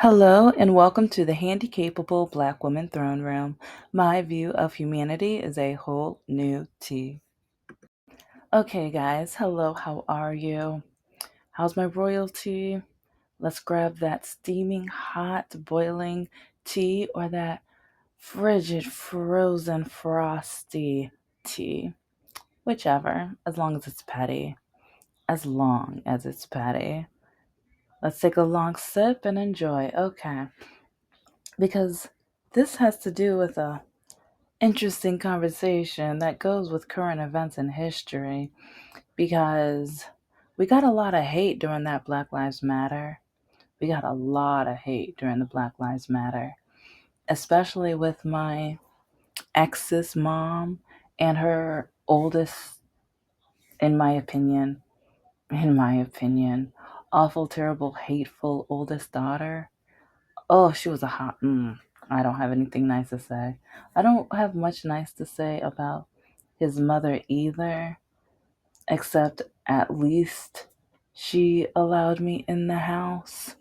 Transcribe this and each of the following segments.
Hello and welcome to the Handicapable Black Woman Throne Room. My view of humanity is a whole new tea. Okay, guys, hello, how are you? How's my royalty? Let's grab that steaming, hot, boiling tea or that frigid, frozen, frosty tea. Whichever, as long as it's petty. As long as it's petty. Let's take a long sip and enjoy. Okay. Because this has to do with a interesting conversation that goes with current events in history because we got a lot of hate during that Black Lives Matter. We got a lot of hate during the Black Lives Matter, especially with my ex's mom and her oldest, in my opinion, awful, terrible, hateful oldest daughter. Oh, she was a hot. I don't have anything nice to say. I don't have much nice to say about his mother either, except at least she allowed me in the house,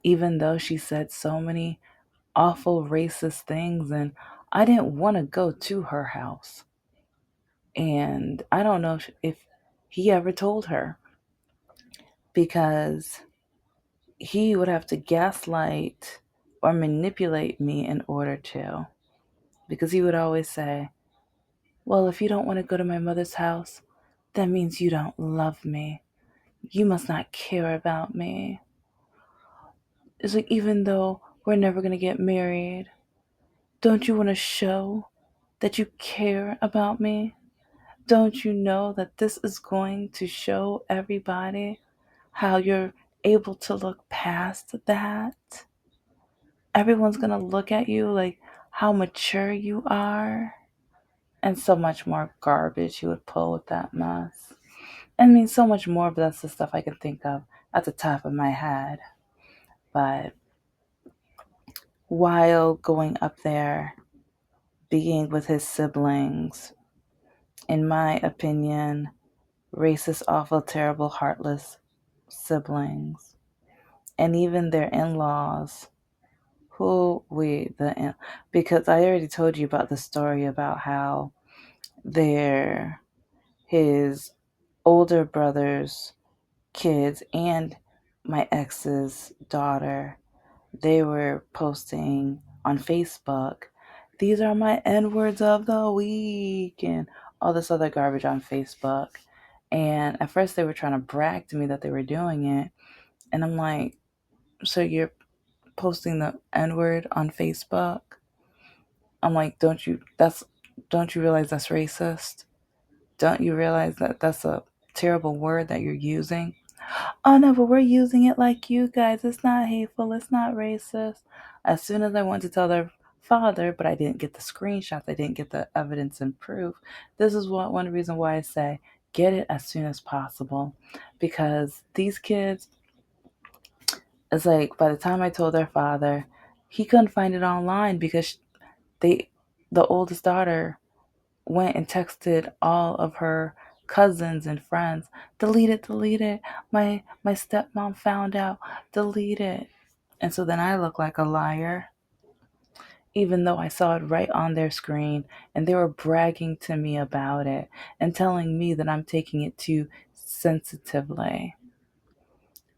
even though she said so many awful racist things, and I didn't want to go to her house. And I don't know if he ever told her because he would have to gaslight or manipulate me in order to. Because he would always say, well, if you don't want to go to my mother's house, that means you don't love me. You must not care about me. It's like, even though we're never going to get married, don't you want to show that you care about me? Don't you know that this is going to show everybody how you're able to look past that? Everyone's going to look at you like how mature you are. And so much more garbage he would pull with that mess. I mean, so much more, but that's the stuff I can think of at the top of my head. But while going up there, being with his siblings, in my opinion, racist, awful, terrible, heartless siblings, and even their in-laws, because I already told you about the story about how his older brother's kids and my ex's daughter, they were posting on Facebook, these are my N words of the week, and all this other garbage on Facebook. And at first they were trying to brag to me that they were doing it. And I'm like, so you're posting the N word on Facebook? I'm like, don't you realize that's racist? Don't you realize that that's a terrible word that you're using? Oh no, but we're using it like you guys. It's not hateful. It's not racist. As soon as I went to tell their father, but I didn't get the screenshots, I didn't get the evidence and proof. This is one reason why I say get it as soon as possible. Because these kids, it's like by the time I told their father, he couldn't find it online because they, the oldest daughter, went and texted all of her cousins and friends, delete it, delete it. My stepmom found out, delete it. And so then I look like a liar, even though I saw it right on their screen and they were bragging to me about it and telling me that I'm taking it too sensitively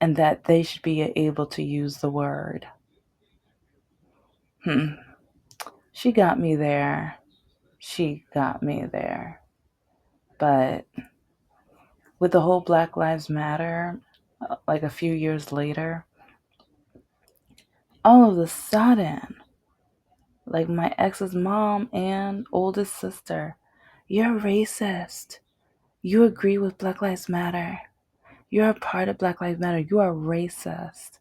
and that they should be able to use the word. She got me there. She got me there. But with the whole Black Lives Matter, like a few years later, all of a sudden, like my ex's mom and oldest sister, you're racist. You agree with Black Lives Matter. You're a part of Black Lives Matter. You are racist.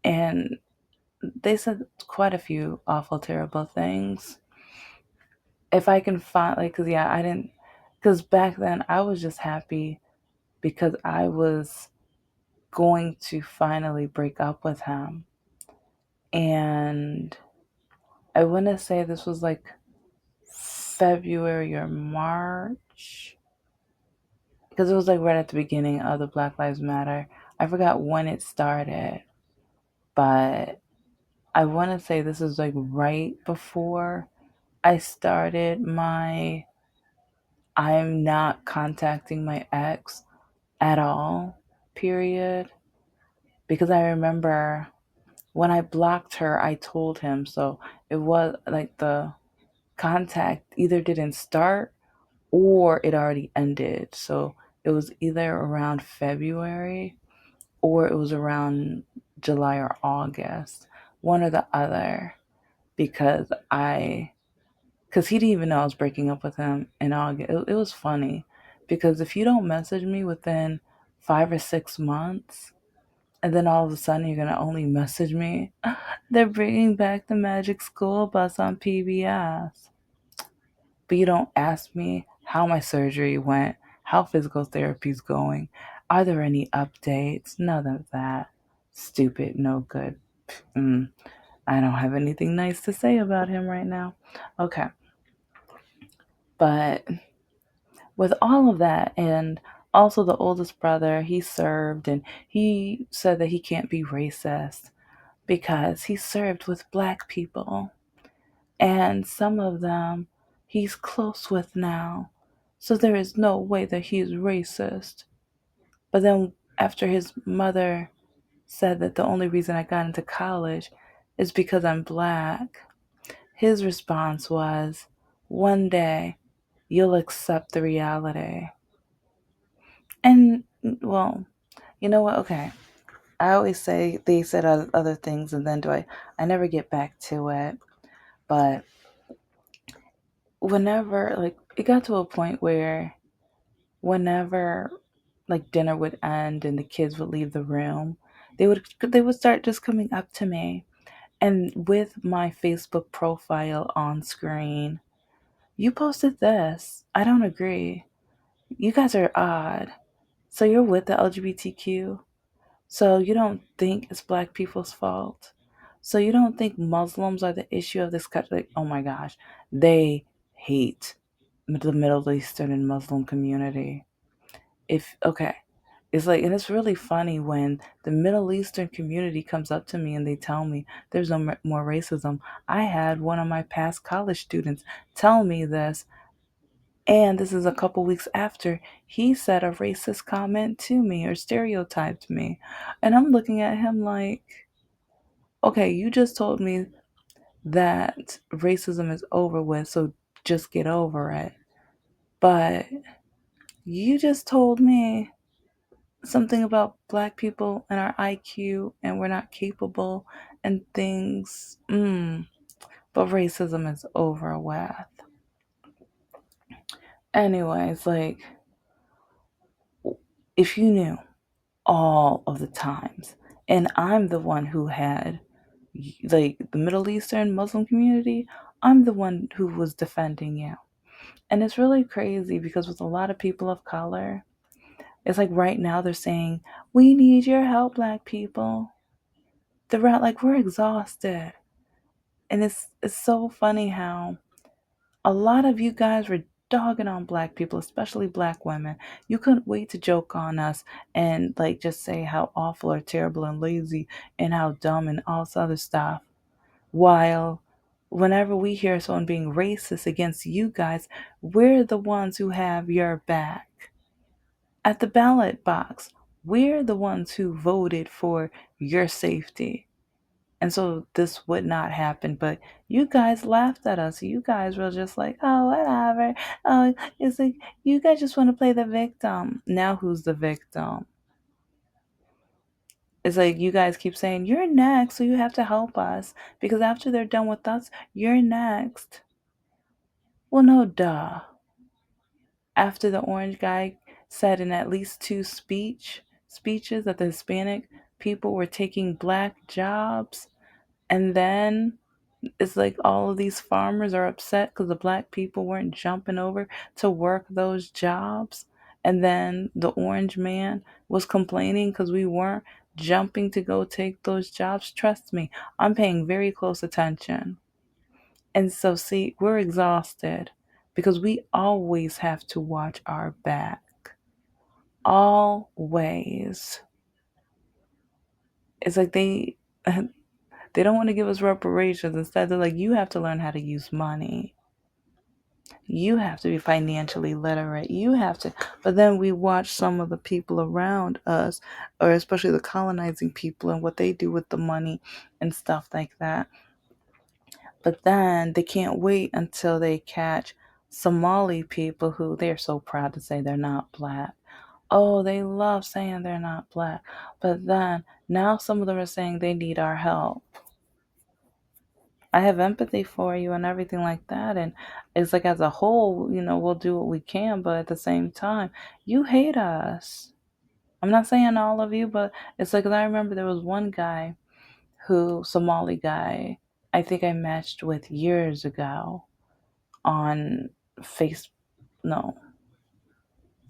And they said quite a few awful, terrible things. If I can find, like, cause yeah, I didn't, cause back then I was just happy because I was going to finally break up with him. And I want to say this was like February or March, because it was like right at the beginning of the Black Lives Matter. I forgot when it started, but I want to say this is like right before I started my I'm not contacting my ex at all period. Because I remember when I blocked her, I told him. So it was like the contact either didn't start or it already ended. So it was either around February or it was around July or August, one or the other, because because he didn't even know I was breaking up with him in August. It was funny because if you don't message me within 5 or 6 months, and then all of a sudden you're gonna only message me, they're bringing back the Magic School Bus on PBS. But you don't ask me how my surgery went, how physical therapy's going, are there any updates? None of that. Stupid, no good. Mm, I don't have anything nice to say about him right now. Okay, but with all of that, and also the oldest brother, he served and he said that he can't be racist because he served with black people. And some of them he's close with now. So there is no way that he is racist. But then after his mother said that the only reason I got into college is because I'm black, his response was, one day you'll accept the reality. And, well, you know what? Okay. I always say they said other things and then I never get back to it. But whenever, like, it got to a point where whenever, like, dinner would end and the kids would leave the room, they would start just coming up to me and with my Facebook profile on screen, you posted this. I don't agree. You guys are odd. So you're with the LGBTQ? So you don't think it's black people's fault? So you don't think Muslims are the issue of this country? Like, oh my gosh, they hate the Middle Eastern and Muslim community. If okay, it's like, and it's really funny when the Middle Eastern community comes up to me and they tell me there's no more racism. I had one of my past college students tell me this, and this is a couple weeks after he said a racist comment to me or stereotyped me. And I'm looking at him like, okay, you just told me that racism is over with, so just get over it. But you just told me something about black people and our IQ and we're not capable and things. But racism is over with. Anyways, like, if you knew all of the times, and I'm the one who had, like, the Middle Eastern Muslim community, I'm the one who was defending you. And it's really crazy because with a lot of people of color, it's like right now they're saying, we need your help, black people. They're like, we're exhausted. And it's so funny how a lot of you guys were dogging on black people, especially black women. You couldn't wait to joke on us and like just say how awful or terrible and lazy and how dumb and all this other stuff. While whenever we hear someone being racist against you guys, we're the ones who have your back. At the ballot box, we're the ones who voted for your safety. And so this would not happen. But you guys laughed at us. You guys were just like, oh, whatever. Oh, it's like, you guys just want to play the victim. Now who's the victim? It's like you guys keep saying, you're next, so you have to help us. Because after they're done with us, you're next. Well, no, duh. After the orange guy said in at least two speeches that the Hispanic people were taking black jobs, and then it's like all of these farmers are upset because the black people weren't jumping over to work those jobs. And then the orange man was complaining because we weren't jumping to go take those jobs. Trust me, I'm paying very close attention. And so, see, we're exhausted because we always have to watch our back. Always. It's like They don't want to give us reparations. Instead, they're like, you have to learn how to use money. You have to be financially literate. You have to. But then we watch some of the people around us, or especially the colonizing people, and what they do with the money and stuff like that. But then they can't wait until they catch Somali people who they're so proud to say they're not black. Oh, they love saying they're not black. But then now some of them are saying they need our help. I have empathy for you and everything like that. And it's like, as a whole, we'll do what we can. But at the same time, you hate us. I'm not saying all of you, but it's like, I remember there was one guy Somali guy, I think I matched with years ago on face, no,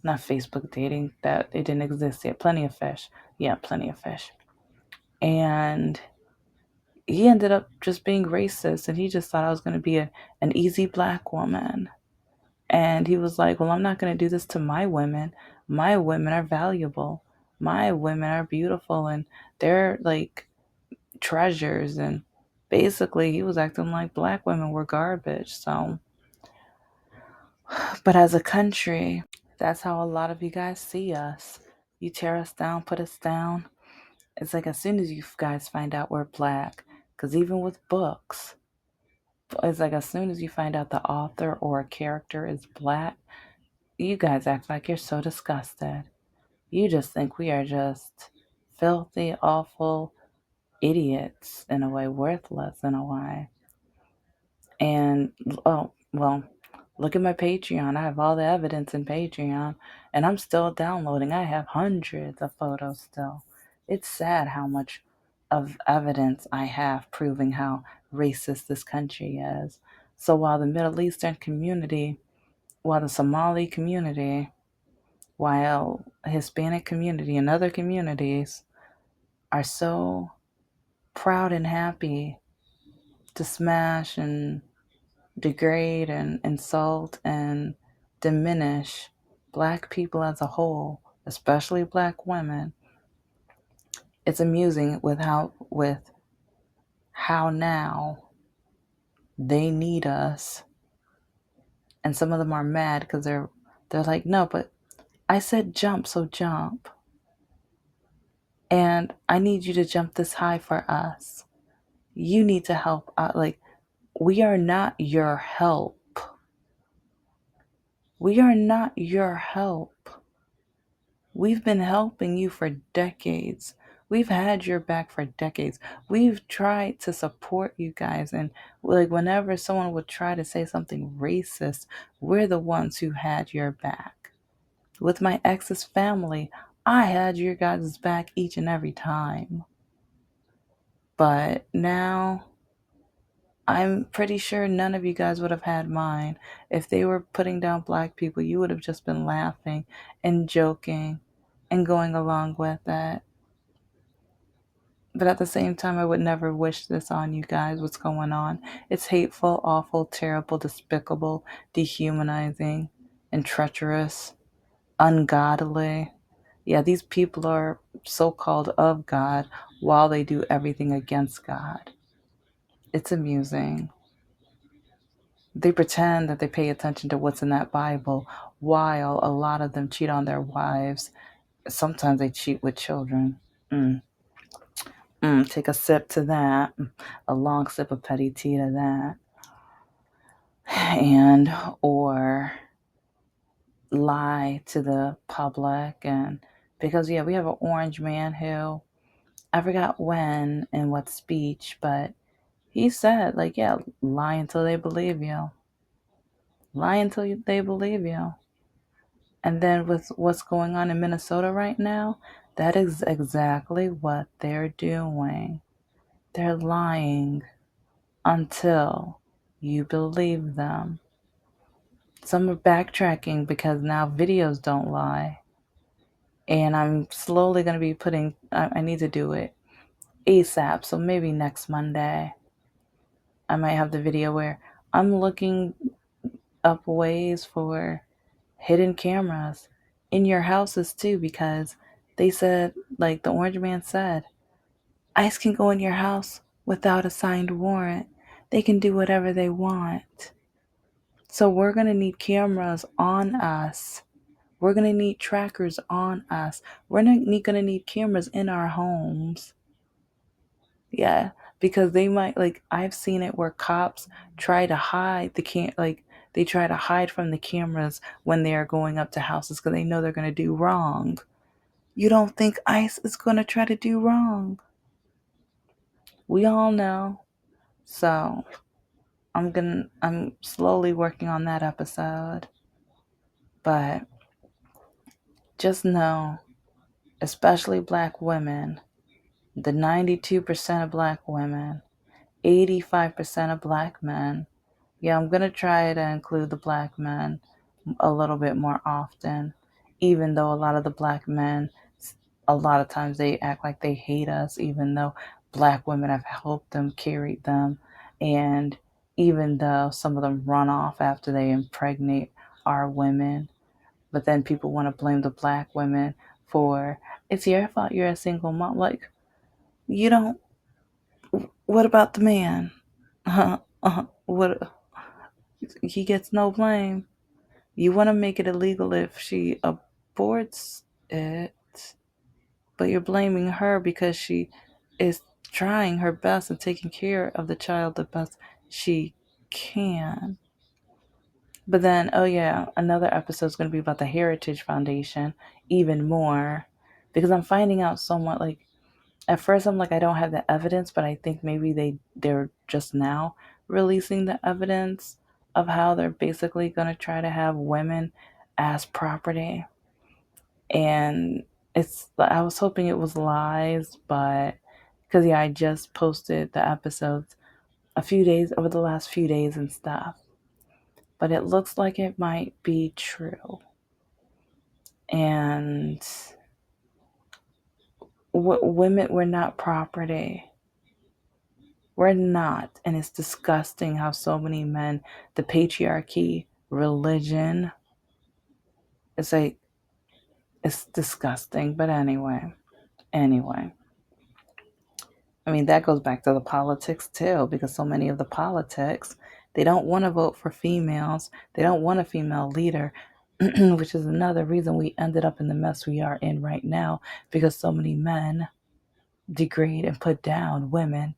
not Facebook dating. That it didn't exist yet. Plenty of Fish. Yeah, Plenty of Fish. And he ended up just being racist, and he just thought I was going to be an easy black woman. And he was like, well, I'm not going to do this to my women. My women are valuable. My women are beautiful, and they're like treasures. And basically, he was acting like black women were garbage. So, but as a country, that's how a lot of you guys see us. You tear us down, put us down. It's like, as soon as you guys find out we're black, because even with books, it's like, as soon as you find out the author or a character is black, you guys act like you're so disgusted. You just think we are just filthy, awful idiots in a way, worthless in a way. And, oh, well, look at my Patreon. I have all the evidence in Patreon, and I'm still downloading. I have hundreds of photos still. It's sad how much of evidence I have proving how racist this country is. So while the Middle Eastern community, while the Somali community, while Hispanic community and other communities are so proud and happy to smash and degrade and insult and diminish black people as a whole, especially black women, it's amusing with how now they need us, and some of them are mad because they're like, no, but I said jump, so jump, and I need you to jump this high for us. You need to help out. Like, we are not your help. We are not your help. We've been helping you for decades. We've had your back for decades. We've tried to support you guys. And like, whenever someone would try to say something racist, we're the ones who had your back. With my ex's family, I had your guys' back each and every time. But now, I'm pretty sure none of you guys would have had mine. If they were putting down black people, you would have just been laughing and joking and going along with it. But at the same time, I would never wish this on you guys, what's going on. It's hateful, awful, terrible, despicable, dehumanizing, and treacherous, ungodly. Yeah, these people are so called of God while they do everything against God. It's amusing. They pretend that they pay attention to what's in that Bible while a lot of them cheat on their wives. Sometimes they cheat with children. Mm. Take a sip to that. A long sip of petty tea to that. And, or lie to the public. And because, yeah, we have an orange man who, I forgot when and what speech, but he said, like, yeah, lie until they believe you. Lie until they believe you. And then with what's going on in Minnesota right now, that is exactly what they're doing. They're lying until you believe them. Some are backtracking because now videos don't lie. And I'm slowly going to be I need to do it ASAP. So maybe next Monday, I might have the video where I'm looking up ways for hidden cameras in your houses too, because they said, like the orange man said, ICE can go in your house without a signed warrant. They can do whatever they want. So we're going to need cameras on us. We're going to need trackers on us. We're going to need cameras in our homes. Yeah, because they might, like, I've seen it where cops try to hide they try to hide from the cameras when they are going up to houses because they know they're going to do wrong. You don't think ICE is going to try to do wrong? We all know. So, I'm slowly working on that episode. But just know, especially black women, the 92% of black women, 85% of black men. Yeah, I'm going to try to include the black men a little bit more often, even though a lot of the black men, a lot of times they act like they hate us, even though black women have helped them, carried them, and even though some of them run off after they impregnate our women. But then people want to blame the black women for, it's your fault you're a single mom. Like, you don't, what about the man? What, he gets no blame. You want to make it illegal if she aborts it, but you're blaming her because she is trying her best and taking care of the child the best she can. But then, oh yeah, another episode is going to be about the Heritage Foundation, even more, because I'm finding out somewhat, like, at first I'm like, I don't have the evidence, but I think maybe they're just now releasing the evidence of how they're basically going to try to have women as property. And I was hoping it was lies, but because yeah, I just posted the episodes a few days over the last few days and stuff, but it looks like it might be true. And women were not property. We're not. And it's disgusting how so many men, the patriarchy, religion, it's like, it's disgusting. But anyway. I mean, that goes back to the politics too, because so many of the politics, they don't want to vote for females. They don't want a female leader, which is another reason we ended up in the mess we are in right now, because so many men degrade and put down women.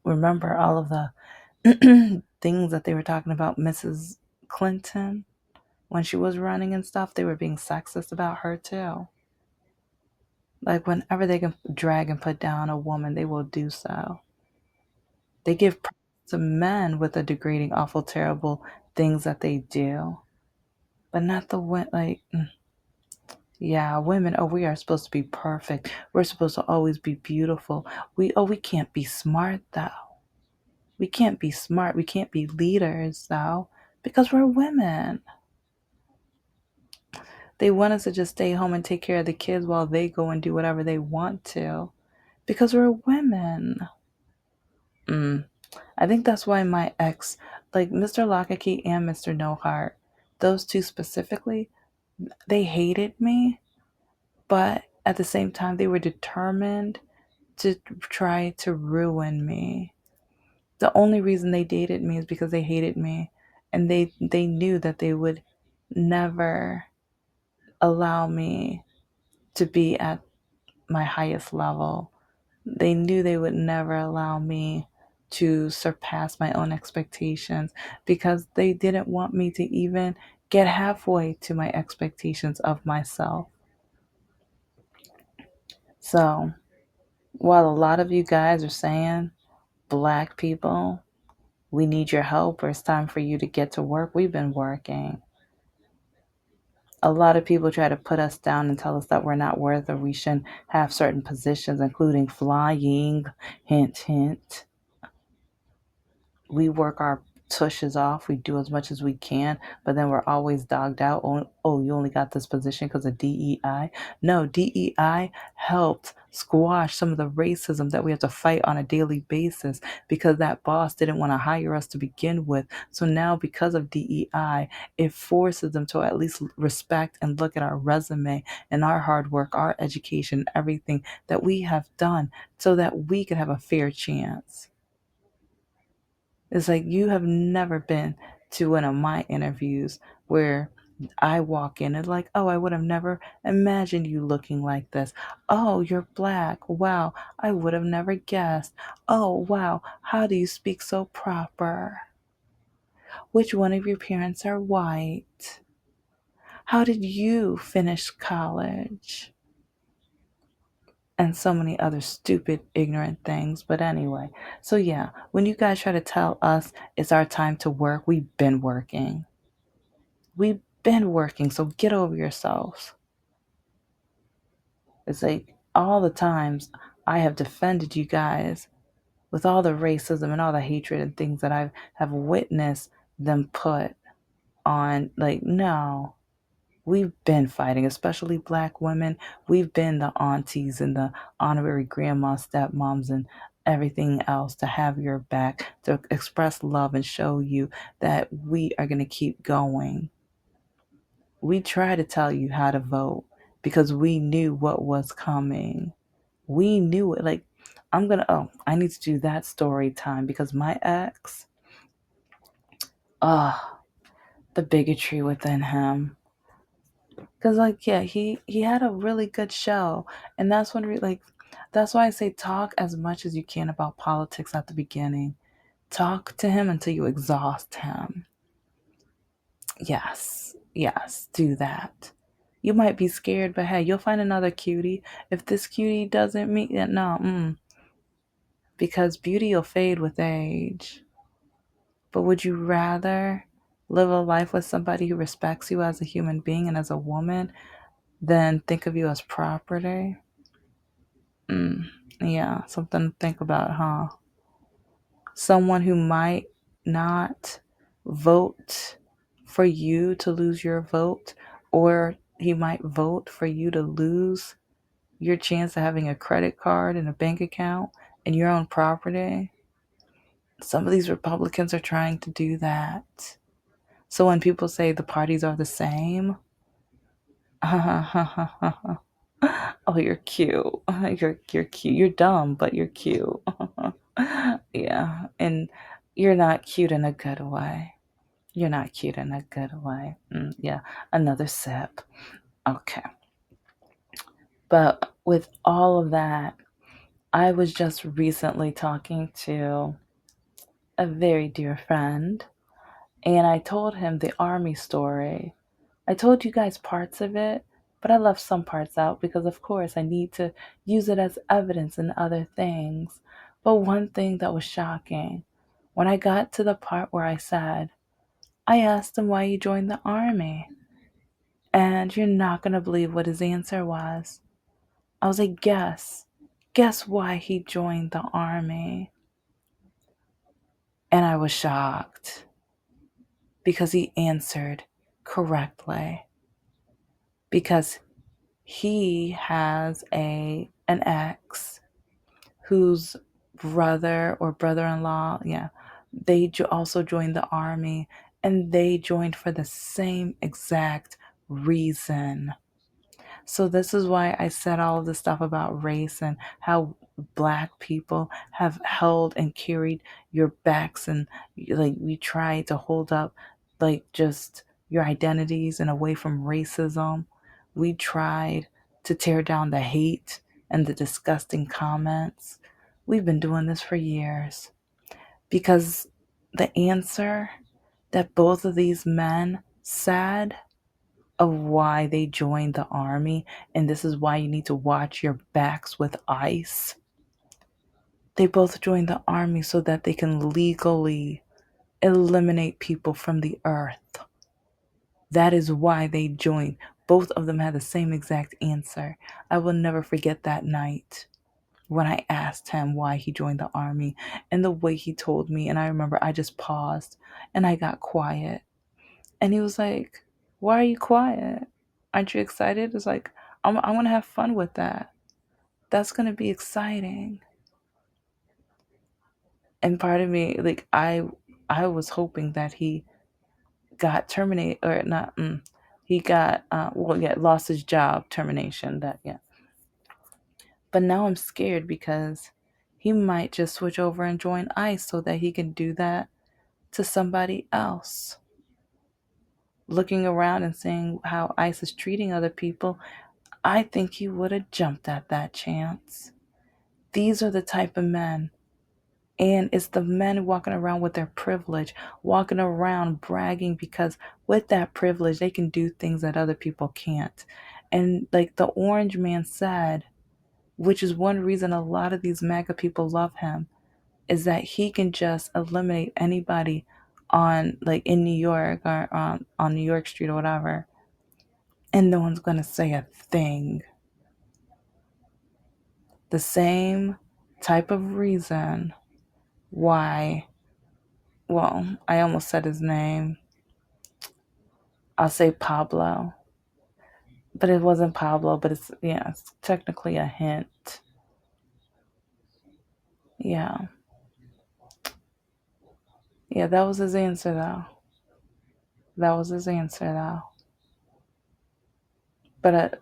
Remember all of the things that they were talking about Mrs. Clinton when she was running and stuff? They were being sexist about her too. Like, whenever they can drag and put down a woman, they will do so. They give praise to men with the degrading, awful, terrible things that they do, but not the women. Like, yeah, women. Oh, we are supposed to be perfect. We're supposed to always be beautiful. We can't be smart though. We can't be smart. We can't be leaders though, because we're women. They want us to just stay home and take care of the kids while they go and do whatever they want to, because we're women. I think that's why my ex, like Mr. Lockakey and Mr. No Heart, those two specifically, they hated me, but at the same time, they were determined to try to ruin me. The only reason they dated me is because they hated me, and they knew that they would never allow me to be at my highest level. They knew they would never allow me to surpass my own expectations because they didn't want me to even get halfway to my expectations of myself. So, while a lot of you guys are saying, black people, we need your help, or it's time for you to get to work, we've been working. A lot of people try to put us down and tell us that we're not worth or we shouldn't have certain positions, including flying. Hint, hint. We work our tushes off. We do as much as we can, but then we're always dogged out. Oh, you only got this position because of DEI. No, DEI helped squash some of the racism that we have to fight on a daily basis because that boss didn't want to hire us to begin with. So now, because of DEI, it forces them to at least respect and look at our resume and our hard work, our education, everything that we have done so that we could have a fair chance. It's like you have never been to one of my interviews where I walk in and like, oh, I would have never imagined you looking like this. Oh, you're black. Wow, I would have never guessed. Oh, wow, how do you speak so proper? Which one of your parents are white? How did you finish college? And so many other stupid, ignorant things. But anyway, so yeah, when you guys try to tell us it's our time to work, we've been working. We've been working, so get over yourselves. It's like all the times I have defended you guys with all the racism and all the hatred and things that I have witnessed them put on. Like, no, we've been fighting, especially black women. We've been the aunties and the honorary grandmas, stepmoms, and everything else to have your back, to express love and show you that we are going to keep going. We try to tell you how to vote because we knew what was coming. We knew it. Like, I need to do that story time because my ex, ah, the bigotry within him. Cause like yeah, he had a really good show, and that's when that's why I say talk as much as you can about politics at the beginning. Talk to him until you exhaust him. Yes, yes, do that. You might be scared, but hey, you'll find another cutie. If this cutie doesn't meet it, no, because beauty will fade with age. But would you rather live a life with somebody who respects you as a human being and as a woman than think of you as property? Yeah, something to think about, huh? Someone who might not vote for you to lose your vote, or he might vote for you to lose your chance of having a credit card and a bank account and your own property. Some of these Republicans are trying to do that. So when people say the parties are the same, oh, you're cute. You're cute. You're dumb, but you're cute. Yeah, and you're not cute in a good way. You're not cute in a good way. Yeah, another sip. Okay. But with all of that, I was just recently talking to a very dear friend, and I told him the army story. I told you guys parts of it, but I left some parts out because, of course, I need to use it as evidence in other things. But one thing that was shocking, when I got to the part where I said, I asked him why he joined the army, and you're not going to believe what his answer was. I was like, guess why he joined the army? And I was shocked because he answered correctly. Because he has an ex whose brother or brother-in-law, yeah, they also joined the army, and they joined for the same exact reason. So this is why I said all of this stuff about race and how black people have held and carried your backs, and like we try to hold up like just your identities and away from racism. We tried to tear down the hate and the disgusting comments. We've been doing this for years because the answer that both of these men said of why they joined the army, and this is why you need to watch your backs with ice. They both joined the army so that they can legally eliminate people from the earth. That is why they joined. Both of them had the same exact answer. I will never forget that night when I asked him why he joined the army and the way he told me. And I remember I just paused and I got quiet. And he was like, why are you quiet? Aren't you excited? It's like, I want to have fun with that. That's going to be exciting. And part of me, like, I was hoping that he got terminated or not. He got, lost his job, termination. That, yeah. But now I'm scared because he might just switch over and join ICE so that he can do that to somebody else. Looking around and seeing how ICE is treating other people, I think he would have jumped at that chance. These are the type of men. And it's the men walking around with their privilege, walking around bragging because with that privilege, they can do things that other people can't. And like the Orange Man said, which is one reason a lot of these MAGA people love him, is that he can just eliminate anybody on like in New York or on New York Street or whatever, and no one's gonna say a thing. The same type of reason why, well, I almost said his name. I'll say Pablo, but it wasn't Pablo, but it's, yeah, it's technically a hint. Yeah. Yeah, that was his answer though. That was his answer though. But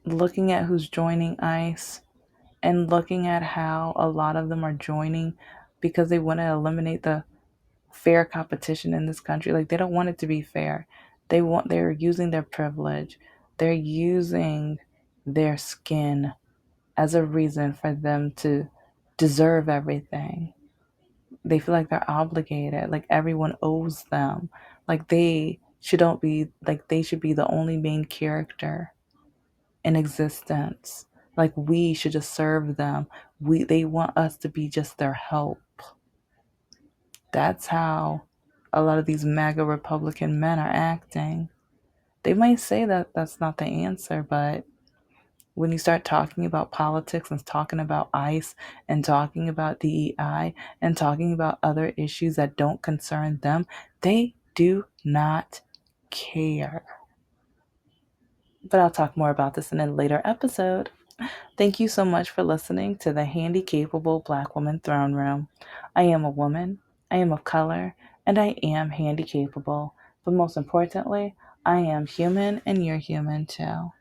looking at who's joining ICE and looking at how a lot of them are joining because they want to eliminate the fair competition in this country. Like they don't want it to be fair. They're using their privilege. They're using their skin as a reason for them to deserve everything. They feel like they're obligated, like everyone owes them. Like they should be the only main character in existence. Like we should just serve them. They want us to be just their help. That's how a lot of these MAGA Republican men are acting. They might say that that's not the answer, but when you start talking about politics and talking about ICE and talking about DEI and talking about other issues that don't concern them, they do not care. But I'll talk more about this in a later episode. Thank you so much for listening to the Handicapable Black Woman Throne Room. I am a woman, I am of color, and I am handicapable. But most importantly, I am human and you're human too.